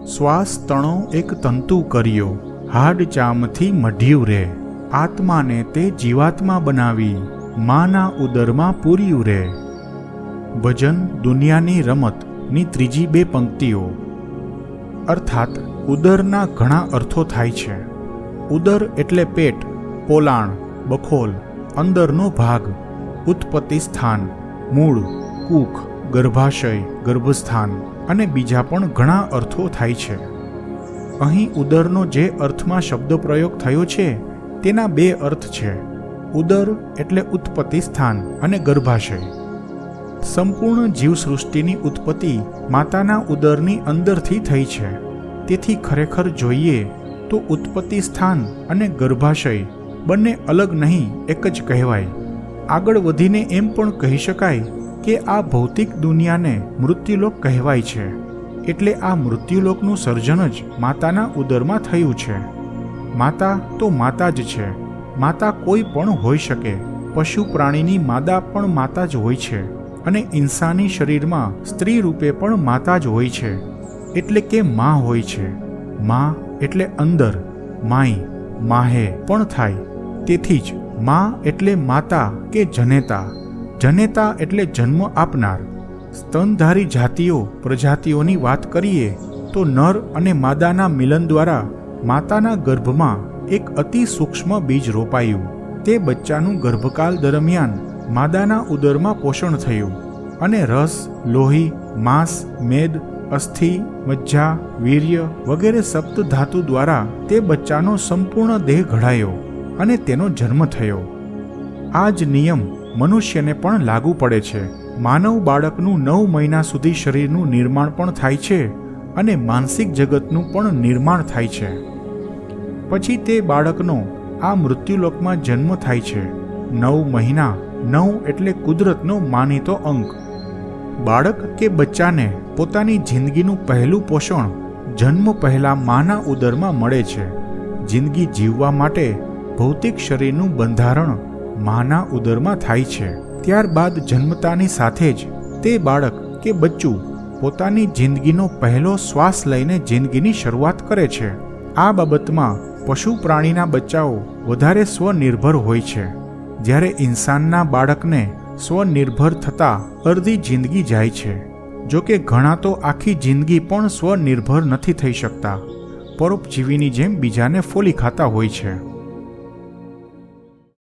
શ્વાસ તણો એક તંતુ કર્યો, હાડ ચામથી મઢ્યું રે, આત્માને તે જીવાત્મા બનાવી, માના ઉદરમાં પૂર્યું રે. ભજન દુનિયાની રમતની ત્રીજી બે પંક્તિઓ. અર્થાત ઉદરના ઘણા અર્થો થાય છે. ઉદર એટલે પેટ, પોલાણ, બખોલ, અંદરનો ભાગ, ઉત્પત્તિ સ્થાન, મૂળ, કુખ, ગર્ભાશય, ગર્ભસ્થાન અને બીજા પણ ઘણા અર્થો થાય છે. અહીં ઉદરનો જે અર્થમાં શબ્દ પ્રયોગ થયો છે તેના બે અર્થ છે. ઉદર એટલે ઉત્પત્તિ સ્થાન અને ગર્ભાશય. સંપૂર્ણ જીવસૃષ્ટિની ઉત્પત્તિ માતાના ઉદરની અંદરથી થઈ છે. તેથી ખરેખર જોઈએ તો ઉત્પત્તિ સ્થાન અને ગર્ભાશય બંને અલગ નહીં, એક જ કહેવાય. આગળ વધીને એમ પણ કહી શકાય કે આ ભૌતિક દુનિયાને મૃત્યુલોક કહેવાય છે. એટલે આ મૃત્યુલોકનું સર્જન જ માતાના ઉદરમાં થયું છે. માતા તો માતા જ છે. માતા કોઈ પણ હોઈ શકે. પશુ પ્રાણીની માદા પણ માતા જ હોય છે અને ઇન્સાની શરીરમાં સ્ત્રી રૂપે પણ માતા જ હોય છે. એટલે કે માં હોય છે. માં એટલે અંદર, માઈ, માહે પણ થાય. તેથી જ માં એટલે માતા કે જનેતા. જનેતા એટલે જન્મ આપનાર. સ્તનધારી જાતિઓ પ્રજાતિઓની વાત કરીએ તો નર અને માદાના મિલન દ્વારા માતાના ગર્ભમાં એક અતિ સૂક્ષ્મ બીજ રોપાયું. તે બચ્ચાનું ગર્ભકાળ દરમિયાન માદાના ઉદરમાં પોષણ થયું અને રસ, લોહી, માંસ, મેદ, અસ્થિ, મજ્જા, વીર્ય વગેરે સપ્ત ધાતુ દ્વારા તે બચ્ચાનો સંપૂર્ણ દેહ ઘડાયો અને તેનો જન્મ થયો. આ જ નિયમ મનુષ્યને પણ લાગુ પડે છે. માનવ બાળકનું 9 મહિના સુધી શરીરનું નિર્માણ પણ થાય છે અને માનસિક જગતનું પણ નિર્માણ થાય છે. પછી તે બાળકનો આ મૃત્યુલોકમાં જન્મ થાય છે. 9 મહિના, 9 એટલે કુદરતનો માનીતો અંક. બાળક કે બચ્ચાને પોતાની જિંદગીનું પહેલું પોષણ જન્મ પહેલા માના ઉદરમાં મળે છે. જિંદગી જીવવા માટે ભૌતિક શરીરનું બંધારણ માના ઉદરમાં થાય છે. ત્યારબાદ જન્મતાની સાથે જ તે બાળક કે બચ્ચું પોતાની જિંદગીનો પહેલો શ્વાસ લઈને જિંદગીની શરૂઆત કરે છે. આ બાબતમાં પશુ પ્રાણીના બચ્ચાઓ વધારે સ્વનિર્ભર હોય છે, જ્યારે ઇન્સાનના બાળકને સ્વનિર્ભર થતાં અડધી જિંદગી જાય છે. જો કે ઘણા તો આખી જિંદગી પણ સ્વનિર્ભર નથી થઈ શકતા. પરોપજીવીની જેમ બીજાને ફોલી ખાતા હોય છે.